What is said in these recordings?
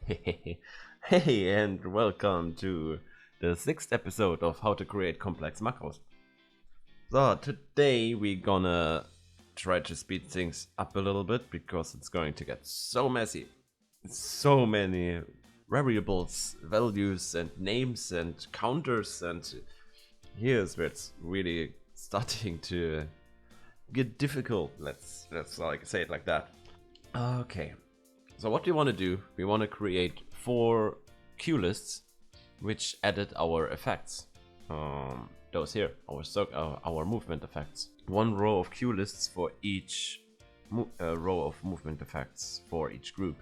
Hey, and welcome to the sixth episode of How to Create Complex Macros. So, today we're gonna try to speed things up a little bit because it's going to get so messy. So many variables, values, and names, and counters, and here's where it's really starting to get difficult. Let's like say it like that. Okay. So what we want to do, we want to create 4 CueLists which edit our effects. Those here, our movement effects. 1 row of CueLists for each row of movement effects for each group.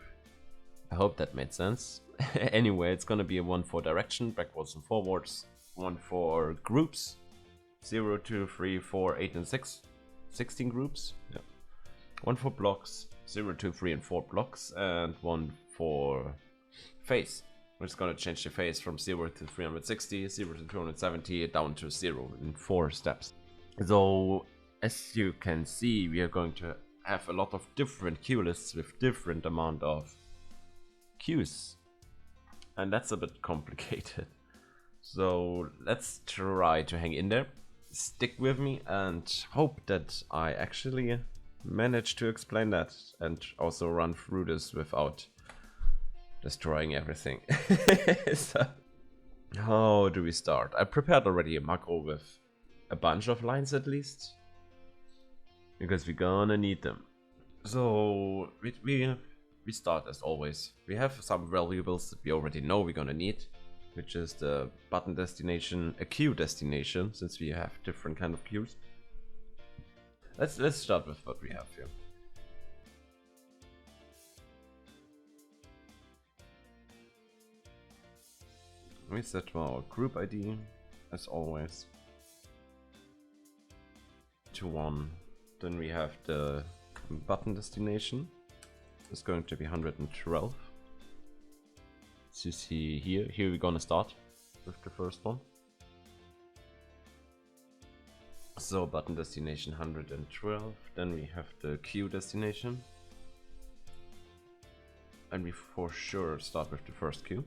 I hope that made sense. Anyway, it's gonna be one for direction, backwards and forwards, 1 for groups, 0, 2, 3, 4, 8 and 6, 16 groups. Yeah. 1 for blocks, 0, 2, 3 and 4 blocks, and 1 for phase. We're just gonna change the phase from 0 to 360, 0 to 270, down to 0 in 4 steps. So, as you can see, we are going to have a lot of different CueLists with different amount of cues. And that's a bit complicated. So, let's try to hang in there. Stick with me and hope that I actually manage to explain that and also run through this without destroying everything. So, how do we start? I prepared already a macro with a bunch of lines at least, because we're gonna need them. So we start as always. We have some variables that we already know we're gonna need, which is the button destination, a cue destination, since we have different kind of cues. Let's start with what we have here. We set our group ID as always to 1. Then we have the button destination. It's going to be 112. As you see here, we're gonna start with the first one. So button destination 112, then we have the cue destination. And we for sure start with the first cue.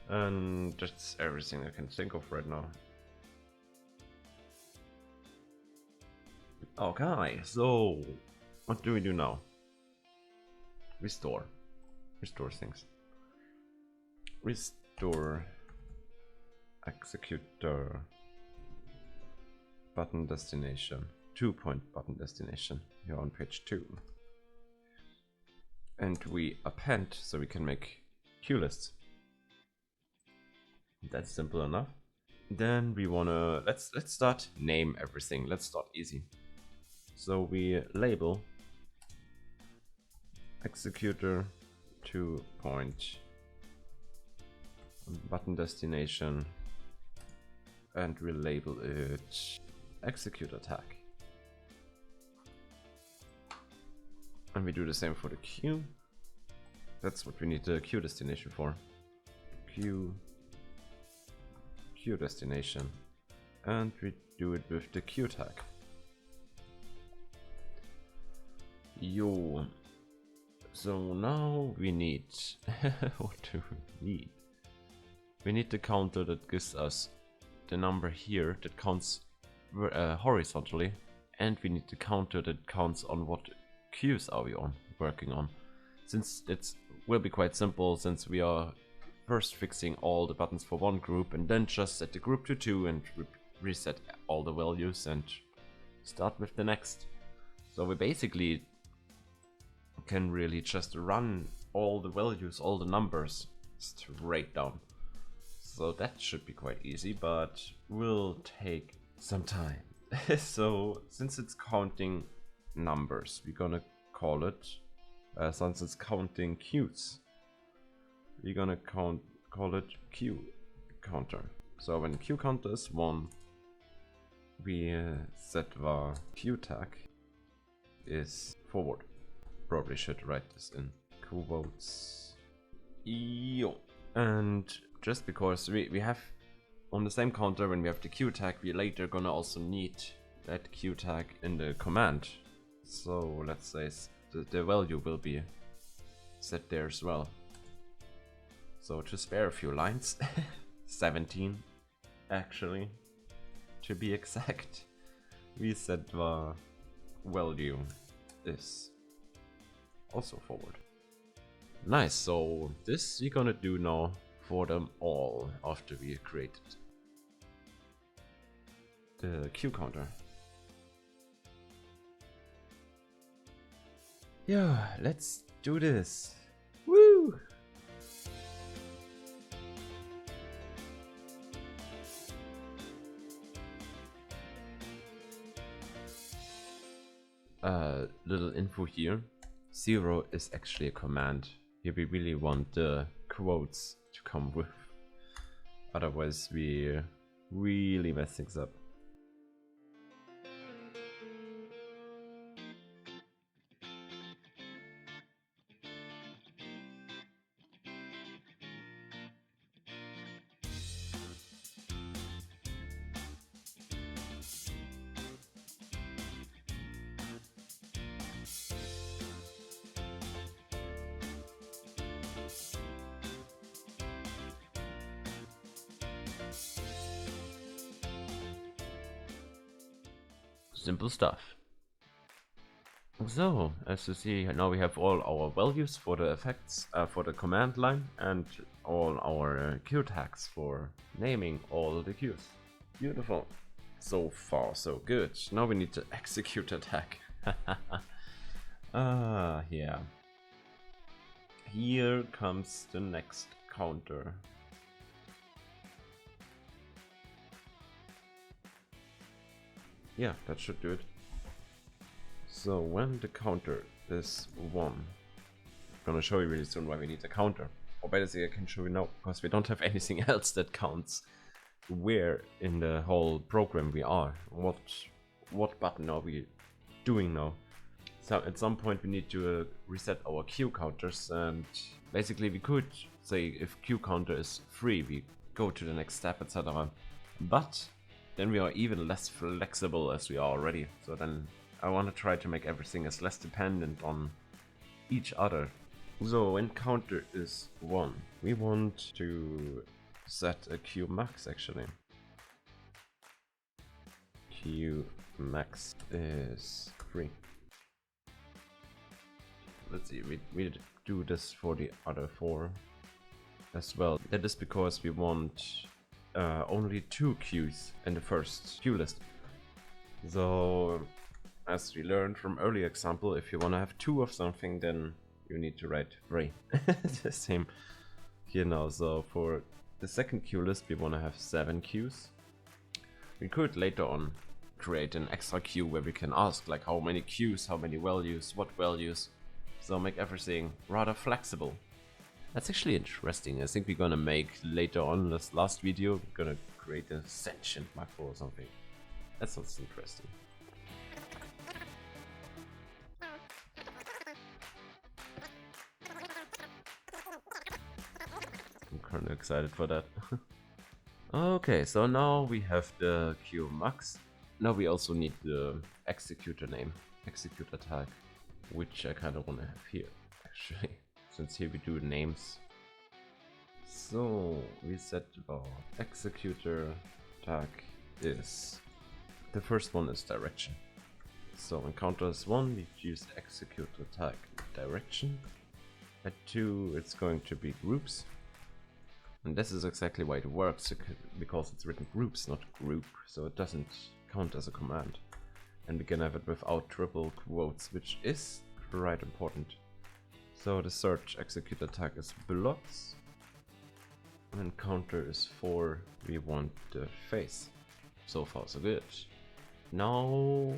And that's everything I can think of right now. Okay, so what do we do now? Restore things. Restore executor button destination, 2-point button destination here on page 2. And we append so we can make CueLists. That's simple enough. Then we wanna let's start name everything. Let's start easy. So we label executor 2-point button destination, and we label it execute attack. And we do the same for the cue. That's what we need the cue destination for. Cue destination, and we do it with the cue tag. Yo, so now we need what do we need? We need the counter that gives us the number here that counts horizontally, and we need the counter that counts on what cues are we working on. Since it will be quite simple, since we are first fixing all the buttons for 1 group and then just set the group to 2 and reset all the values and start with the next. So we basically can really just run all the values, all the numbers straight down. So that should be quite easy, but will take some time. So since it's counting numbers, we're gonna call it, since it's counting cues, we're gonna call it cue counter. So when cue counter is 1, we set the cue tag is forward. Probably should write this in quotes. Yo. And just because we have on the same counter, when we have the cue tag, we later gonna also need that cue tag in the command. So let's say the value will be set there as well. So to spare a few lines, 17 actually, to be exact, we set the value is also forward. Nice, so this we're gonna do now for them all after we created the Q counter. Yeah, let's do this. Woo! Little info here. 0 is actually a command. Here we really want the quotes to come with. Otherwise we really mess things up. Simple stuff. So, as you see, now we have all our values for the effects, for the command line, and all our Q tags for naming all the Qs. Beautiful. So far, so good. Now we need to execute a tag. Yeah. Here comes the next counter. Yeah, that should do it. So when the counter is 1, I'm gonna show you really soon why we need a counter. Or better say, I can show you now, because we don't have anything else that counts where in the whole program we are. What button are we doing now? So at some point we need to reset our Q counters, and basically we could say if Q counter is 3, we go to the next step, etc. But then we are even less flexible as we are already. So then I want to try to make everything as less dependent on each other. So when counter is 1, we want to set a Q max actually. Q max is 3. Let's see, we do this for the other 4 as well. That is because we want only 2 Qs in the first Q list. So as we learned from earlier example, if you want to have 2 of something, then you need to write 3. The same here now. So for the second Q list we want to have 7 Qs. We could later on create an extra queue where we can ask like how many Qs, how many values, what values. So make everything rather flexible. That's actually interesting. I think we're gonna make later on this last video, we're gonna create a sentient macro or something. That sounds interesting. I'm kinda excited for that. Okay, so now we have the Q max. Now we also need the executor name, executor tag, which I kinda wanna have here actually. Since here we do names. So we set our executor tag is, the first one is direction. So when counter is 1, we use executor tag direction. At 2 it's going to be groups. And this is exactly why it works, because it's written groups, not group, so it doesn't count as a command. And we can have it without triple quotes, which is quite important. So the search executor tag is blocks. When counter is 4, we want the face. So far so good. Now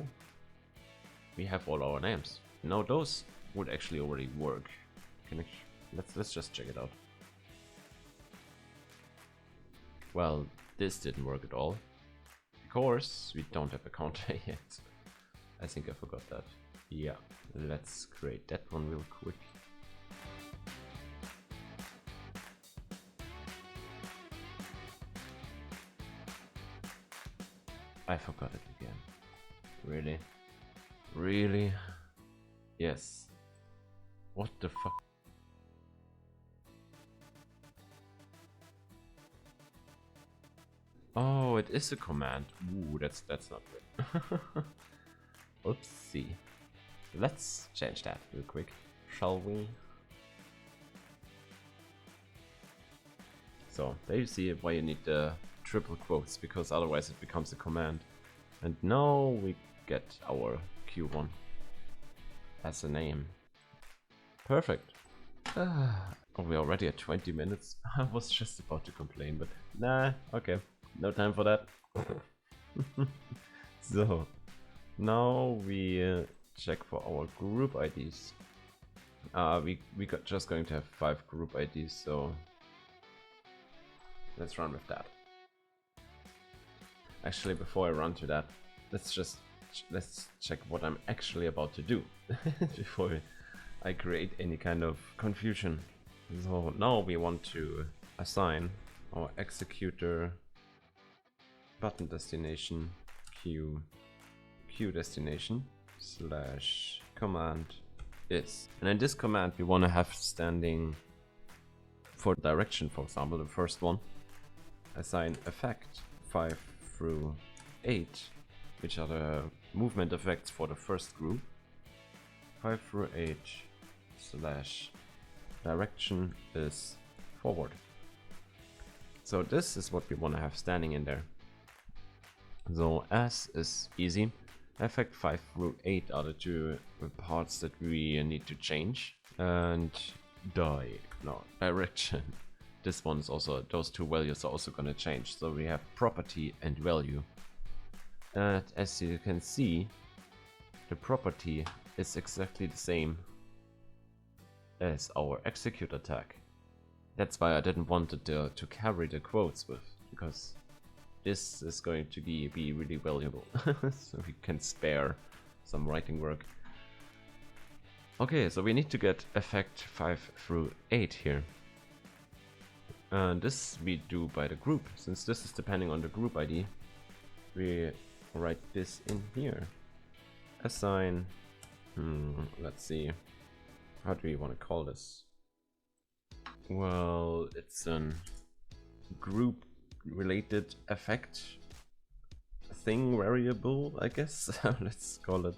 we have all our names. Now those would actually already work. Let's just check it out. Well, this didn't work at all. Of course, we don't have a counter yet. I think I forgot that. Yeah, let's create that one real quick. I forgot it again. Really? Really? Yes. What the fuck? Oh, it is a command. Ooh, that's not good. Oopsie. Let's change that real quick, shall we? So there you see why you need the triple quotes, because otherwise it becomes a command. And now we get our Q1 as a name. Perfect. Oh, we're already at 20 minutes. I was just about to complain, but nah, okay. No time for that. So, now we check for our group IDs. We got just going to have 5 group IDs, so let's run with that. Actually, before I run to that, let's check what I'm actually about to do before I create any kind of confusion. So now we want to assign our executor button destination q destination / command is, and in this command we want to have standing for direction. For example, the first one, assign effect 5 through 8, which are the movement effects for the first group. 5 through 8 / direction is forward. So this is what we want to have standing in there. So S is easy. Effect 5 through 8 are the 2 parts that we need to change. And direction. This one is also, those 2 values are also gonna change. So we have property and value. And as you can see, the property is exactly the same as our execute tag. That's why I didn't want it to carry the quotes with, because this is going to be really valuable. So we can spare some writing work. Okay, so we need to get effect 5 through 8 here. And this we do by the group. Since this is depending on the group ID, we write this in here. Assign, let's see, how do we want to call this? Well, it's a group related effect thing variable, I guess. Let's call it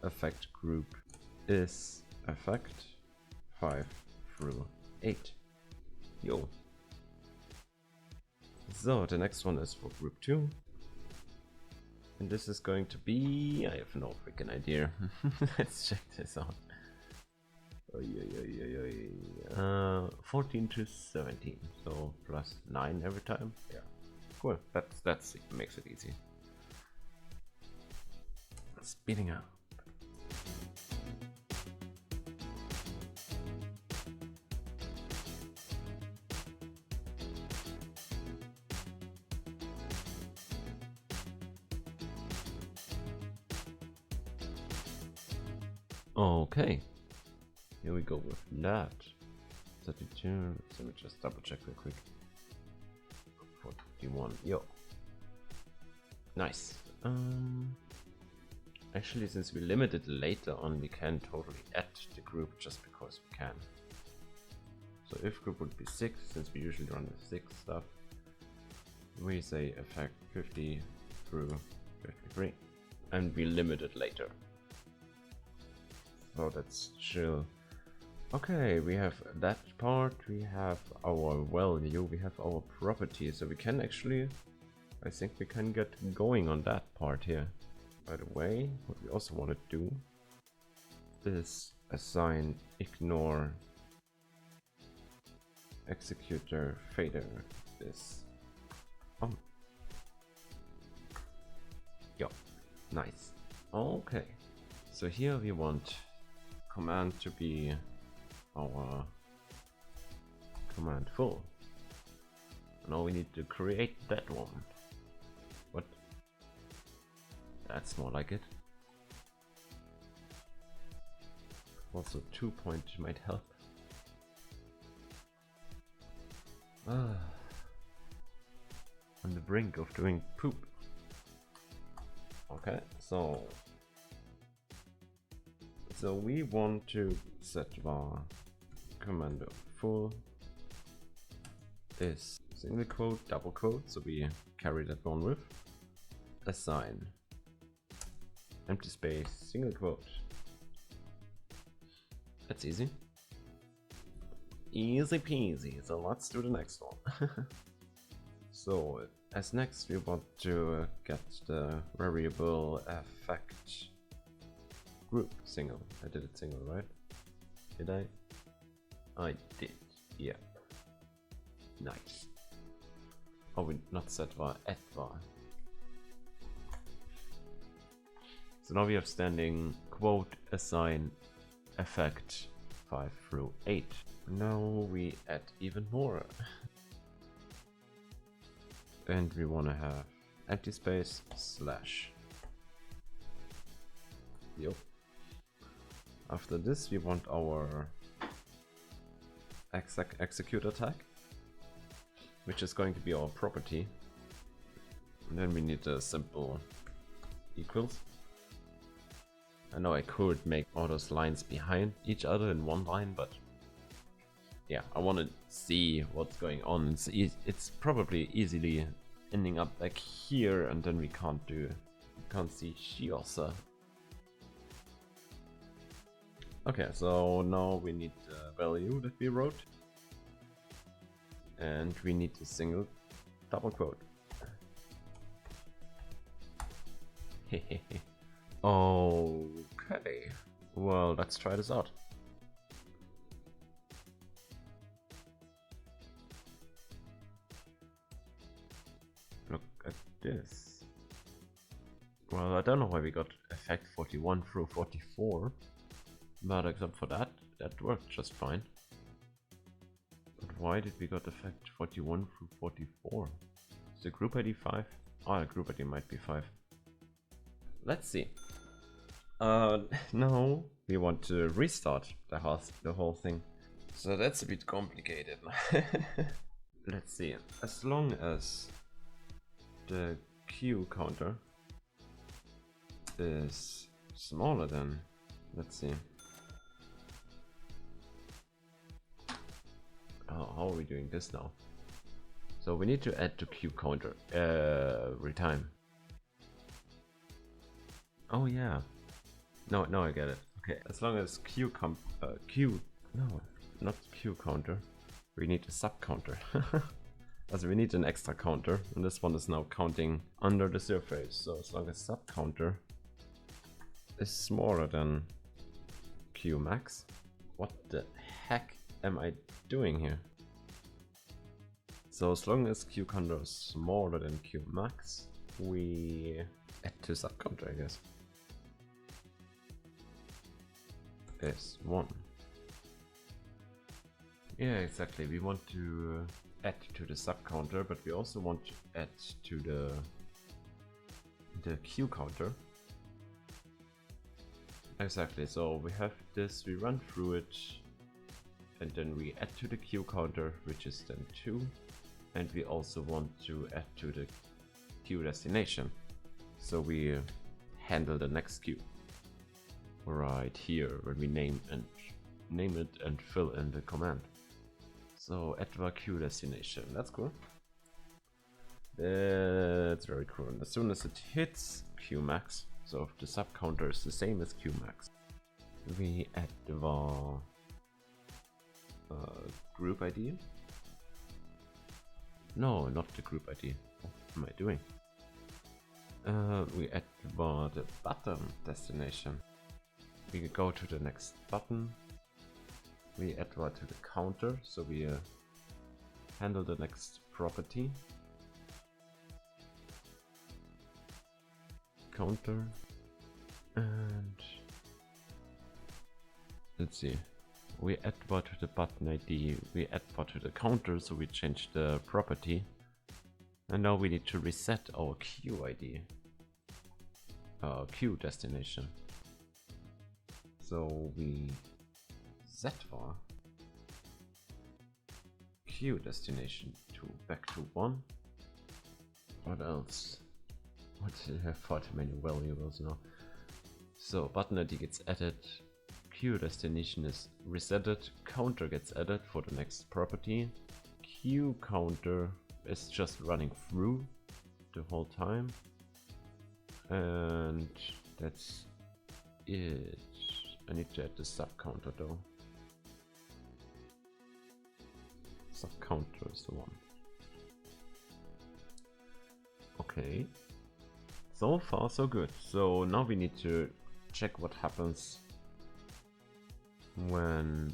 effect group is effect 5 through 8. Yo. So the next one is for group 2. And this is going to be, I have no freaking idea. Let's check this out. 14 to 17, so plus 9 every time. Yeah, cool. That's it, makes it easy. Speeding up. Okay, here we go with that. 32, so we just double check real quick. 41, yo. Nice. Actually, since we limit it later on, we can totally add the group just because we can. So if group would be 6, since we usually run with 6 stuff, we say effect 50 through 53, and we limit it later. So that's chill. Okay, we have that part, we have our value, we have our property, so we can actually, I think we can get going on that part here. By the way, what we also want to do is assign ignore executor fader this. Oh. Yo, nice. Okay, so here we want command to be our command full. Now we need to create that one. What? That's more like it. Also 2 point might help. On the brink of doing poop. Okay, so we want to set var command full is single quote, double quote, so we carry that one with. Assign empty space, single quote. That's easy. Easy peasy, so let's do the next one. So as next we want to get the variable effect group single. I did it single, right? Did I? I did, yeah. Nice. Oh, we not set var, at var. So now we have standing quote assign effect 5 through 8. Now we add even more. And we want to have empty space slash. Yup. After this we want our execute tag, which is going to be our property. And then we need a simple equals. I know I could make all those lines behind each other in one line, but yeah, I want to see what's going on. It's probably easily ending up like here, and then we can't see Shiosa. Okay, so now we need the value that we wrote, and we need a single double quote. Okay, well, let's try this out. Look at this. Well, I don't know why we got effect 41 through 44, but except for that, that worked just fine. But why did we got effect 41 through 44? Is the group ID 5? Oh, the group ID might be 5. Let's see. Now we want to restart the whole thing. So that's a bit complicated. Let's see. As long as the Q counter is smaller than, let's see. How are we doing this now? So we need to add to Q counter every time. Oh yeah. No, I get it. Okay, as long as not Q counter. We need a sub counter. Also we need an extra counter, and this one is now counting under the surface. So as long as sub counter is smaller than Q max. What the heck am I doing here? So as long as Q counter is smaller than Q max, we add to sub counter, I guess. Is 1. Yeah, exactly. We want to add to the sub counter, but we also want to add to the Q counter. Exactly. So we have this. We run through it, and then we add to the Q counter, which is then 2, and we also want to add to the Q destination. So we handle the next Q right here when we name it and fill in the command. So add var Q destination. That's cool. That's very cool. And as soon as it hits Q max, so if the sub counter is the same as Q max, we add the var group ID. No, not the group ID. What am I doing? We add var the button destination. We go to the next button. We add var to the counter, so we handle the next property. Counter, and let's see. We add var to the button ID. We add var to the counter, so we change the property. And now we need to reset our Q ID, Q destination. So we set var Q destination to back to 1. What else? What do I have for the many variables now? So button ID gets added, Q destination is resetted, counter gets added for the next property, Q counter is just running through the whole time, and that's it. I need to add the sub counter though. Sub counter is the one. Okay, so far so good. So now we need to check what happens when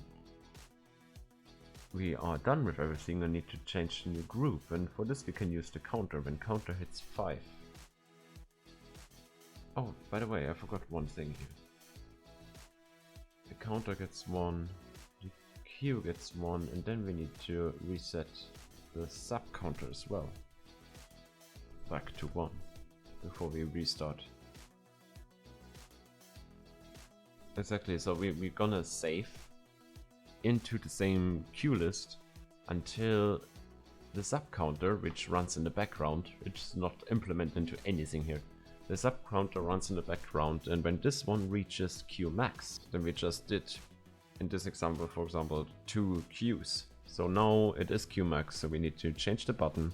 we are done with everything. I need to change the new group, and for this we can use the counter when counter hits 5. Oh, by the way, I forgot one thing here. The counter gets 1, the queue gets 1, and then we need to reset the sub counter as well back to 1 before we restart. Exactly, so we're gonna save into the same queue list until the sub counter, which runs in the background, which is not implemented into anything here. The sub counter runs in the background, and when this one reaches queue max, then we just did in this example, for example, 2 queues. So now it is queue max, so we need to change the button,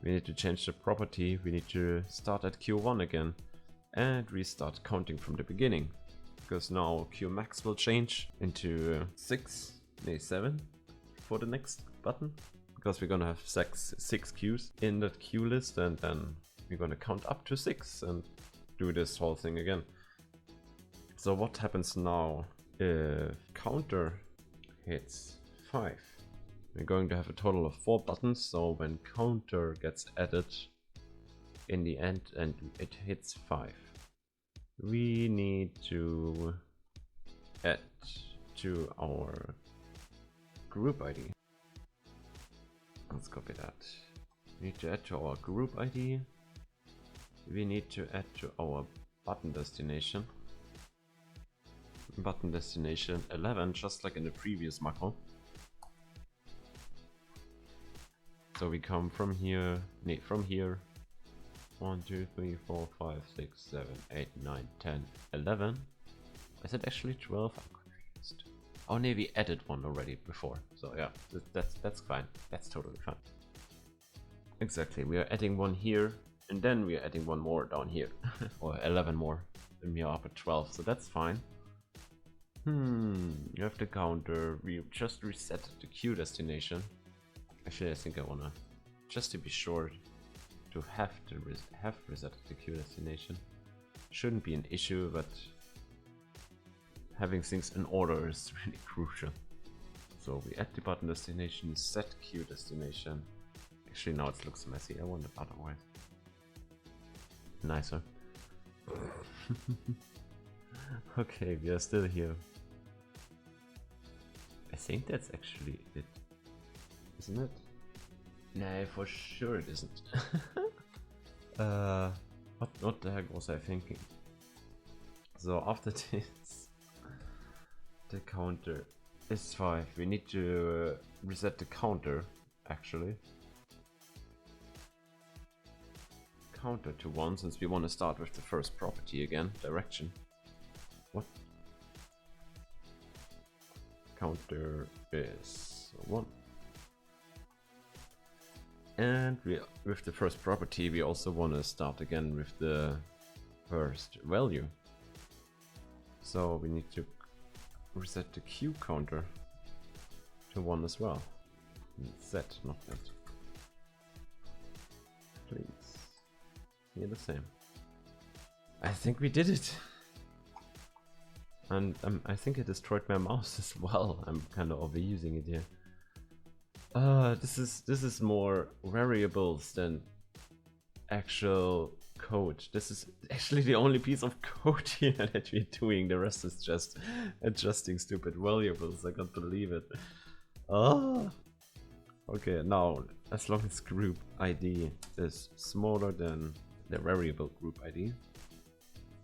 we need to change the property, we need to start at Q1 again and restart counting from the beginning. Because now Q max will change into 7 for the next button. Because we're gonna have 6 queues in that queue list, and then we're gonna count up to 6 and do this whole thing again. So what happens now if counter hits 5? We're going to have a total of 4 buttons, so when counter gets added in the end and it hits 5, we need to add to our group ID. Let's copy that. We need to add to our group ID. We need to add to our button destination. Button destination 11, just like in the previous macro. So we come from here, from here. 1, 2, 3, 4, 5, 6, 7, 8, 9, 10, 11. Is it actually 12? I'm confused. Oh no, we added one already before. So yeah, that's fine. That's totally fine. Exactly, we are adding one here, and then we are adding one more down here. Or 11 more. Then we are up at 12, so that's fine. You have the counter. We just reset the queue destination. Actually, I think I wanna, just to be sure, to have reset the queue destination. Shouldn't be an issue, but having things in order is really crucial. So we add the button destination, set queue destination. Actually, now it looks messy. I want it otherwise. Nicer. Okay, we are still here. I think that's actually it. Isn't it? Nah, for sure it isn't. What the heck was I thinking? So after this, the counter is 5. We need to reset the counter, actually. Counter to 1, since we want to start with the first property again, direction. What? Counter is 1. And with the first property, we also want to start again with the first value. So we need to reset the queue counter to 1 as well. Set, not that. Please. Here the same. I think we did it. And I think I destroyed my mouse as well. I'm kind of overusing it here. This is more variables than actual code. This is actually the only piece of code here that we're doing. The rest is just adjusting stupid variables. I can't believe it. Okay, now as long as group ID is smaller than the variable group ID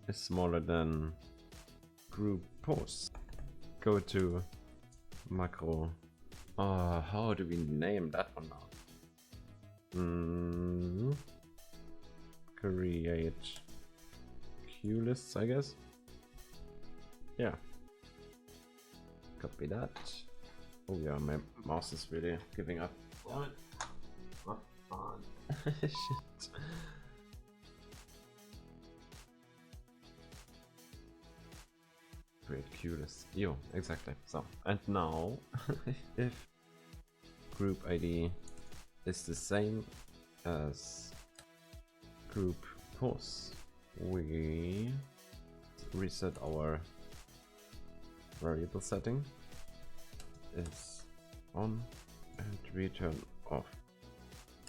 is smaller than group pose. Go to macro. How do we name that one now? Create CueLists, I guess. Yeah. Copy that. Oh yeah, my mouse is really giving up. Damn it. on. Shit. Create CueLists. Yo, exactly. So, and now, if group ID is the same as group pos, we reset our variable setting is on and return off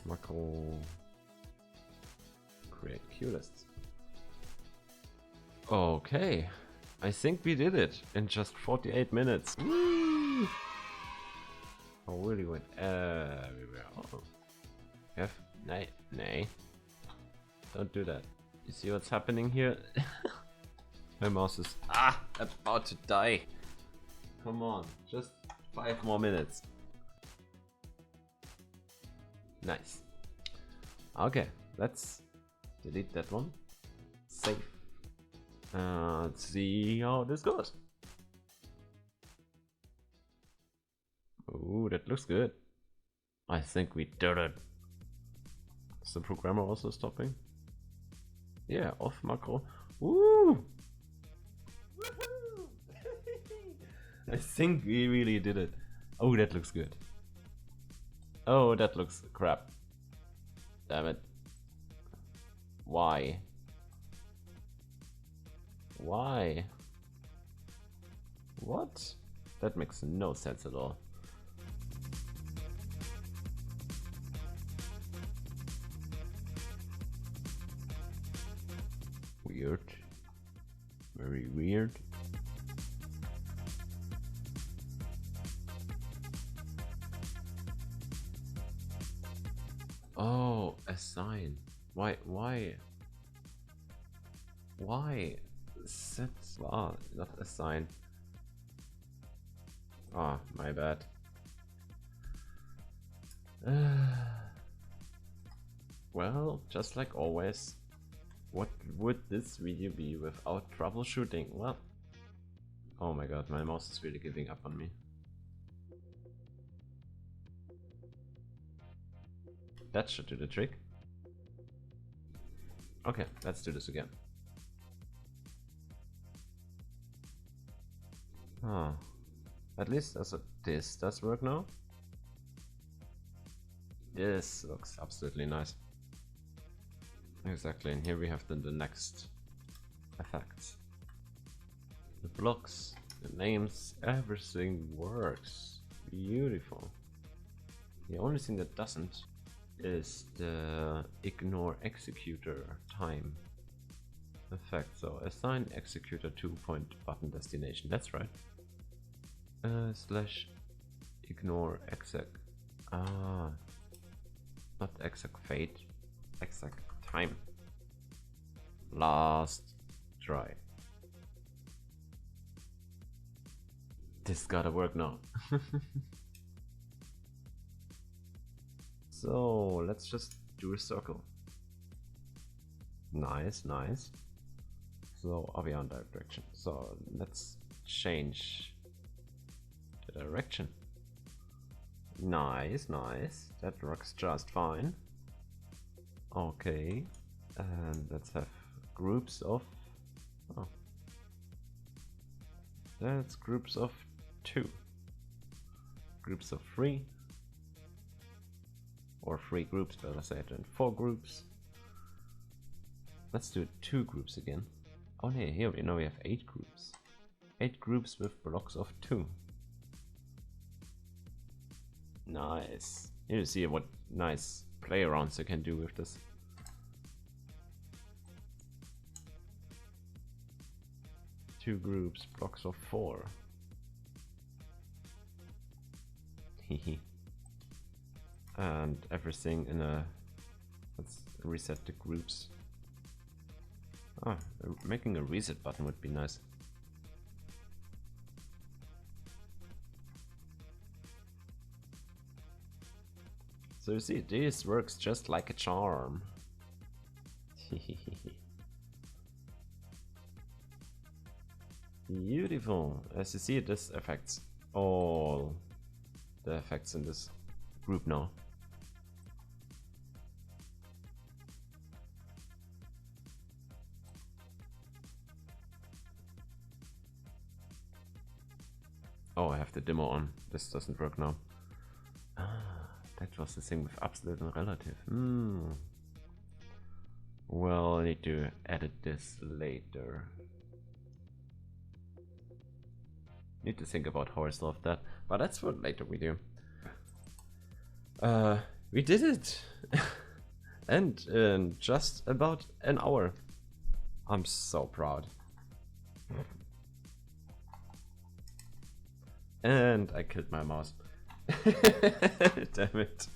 macro create CueLists. Okay, I think we did it in just 48 minutes. Woo! I really went everywhere. Oh, F, nay, nay, don't do that. You see what's happening here? My mouse is about to die. Come on, just 5 more minutes. Nice. Okay, let's delete that one. Save. Let's see how this goes. Ooh, that looks good. I think we did it. Is the programmer also stopping? Yeah, off macro. Woo! I think we really did it. Oh, that looks good. Oh, that looks crap. Damn it. Why? Why? What? That makes no sense at all. Weird. Very weird. Oh, assign. Why? Set not assign. Ah, my bad. Well, just like always, what would this video be without troubleshooting? Well, oh my god, my mouse is really giving up on me. That should do the trick. Okay, let's do this again. At least this does work now. This looks absolutely nice. Exactly, and here we have the next effects. The blocks, the names, everything works. Beautiful. The only thing that doesn't is the ignore executor time effect. So assign executor to point button destination. That's right. Slash ignore exec. Not exec fate, exec time. Last try. This gotta work now. So let's just do a circle. Nice, nice. So are we on that direction? So let's change the direction. Nice, nice. That works just fine. Okay, and let's have groups of. Oh, that's groups of 2. Groups of 3. Or 3 groups, better say it, and 4 groups. Let's do 2 groups again. Oh no, here we know we have 8 groups. 8 groups with blocks of 2. Nice. Here you see what nice play arounds you can do with this. Two groups, blocks of 4. And everything in a. Let's reset the groups. Making a reset button would be nice. So you see, this works just like a charm. Beautiful. As you see, this affects all the effects in this group now. Oh, I have the demo on. This doesn't work now. That was the thing with absolute and relative. Well, I need to edit this later. Need to think about how I solve that, but that's for later video. We did it! And in just about an hour. I'm so proud. And I killed my mouse. Damn it.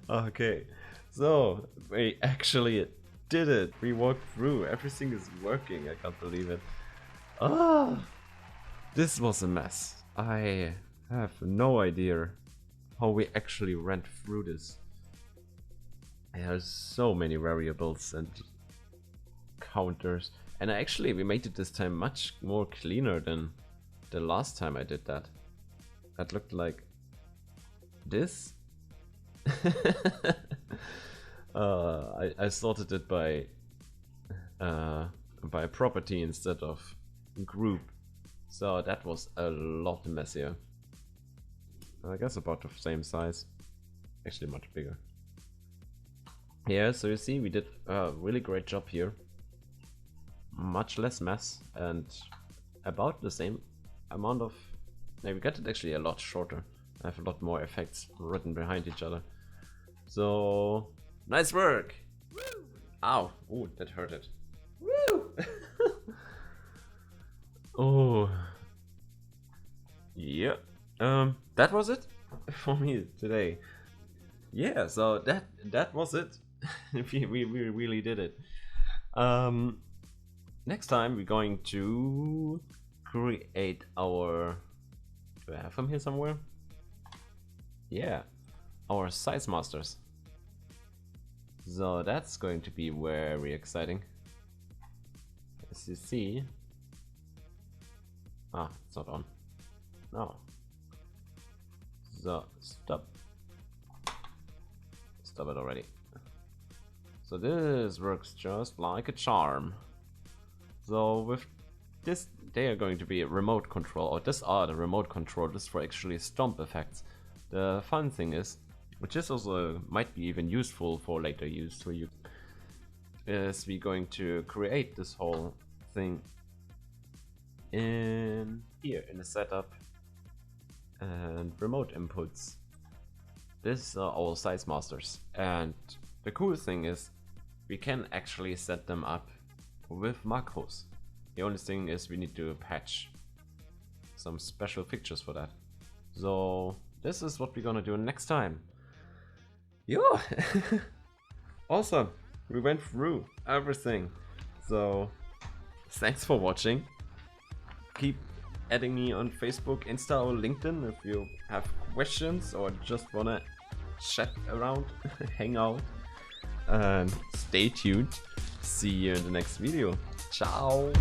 Okay, so we actually did it. We walked through. Everything is working. I can't believe it. This was a mess. I have no idea how we actually went through this. There's so many variables and counters, and actually we made it this time much more cleaner than the last time I did that. That looked like this. I sorted it by property instead of group, so that was a lot messier. I guess about the same size, actually much bigger. Yeah, so you see we did a really great job here. Much less mess and about the same amount of... we got it actually a lot shorter. I have a lot more effects written behind each other. So, nice work! Woo! Ow! Ooh, that hurted. Woo! Oh. Yeah. That was it for me today. Yeah, so that was it. we really did it. Next time we're going to create our... do I have them here somewhere? Yeah, our size masters. So that's going to be very exciting. As you see... ah, it's not on. No. So, stop. Stop it already. So this works just like a charm. So with this, they are going to be a remote control, or these are the remote controllers for actually stomp effects. The fun thing is, which is also might be even useful for later use for you, is we're going to create this whole thing in here in the setup and remote inputs. This are our size masters, and the cool thing is we can actually set them up with macros. The only thing is we need to patch some special fixtures for that. So this is what we're gonna do next time. Yeah. Awesome. We went through everything. So thanks for watching. Keep adding me on Facebook, Insta or LinkedIn if you have questions or just wanna chat around, hang out, and stay tuned. See you in the next video. Ciao.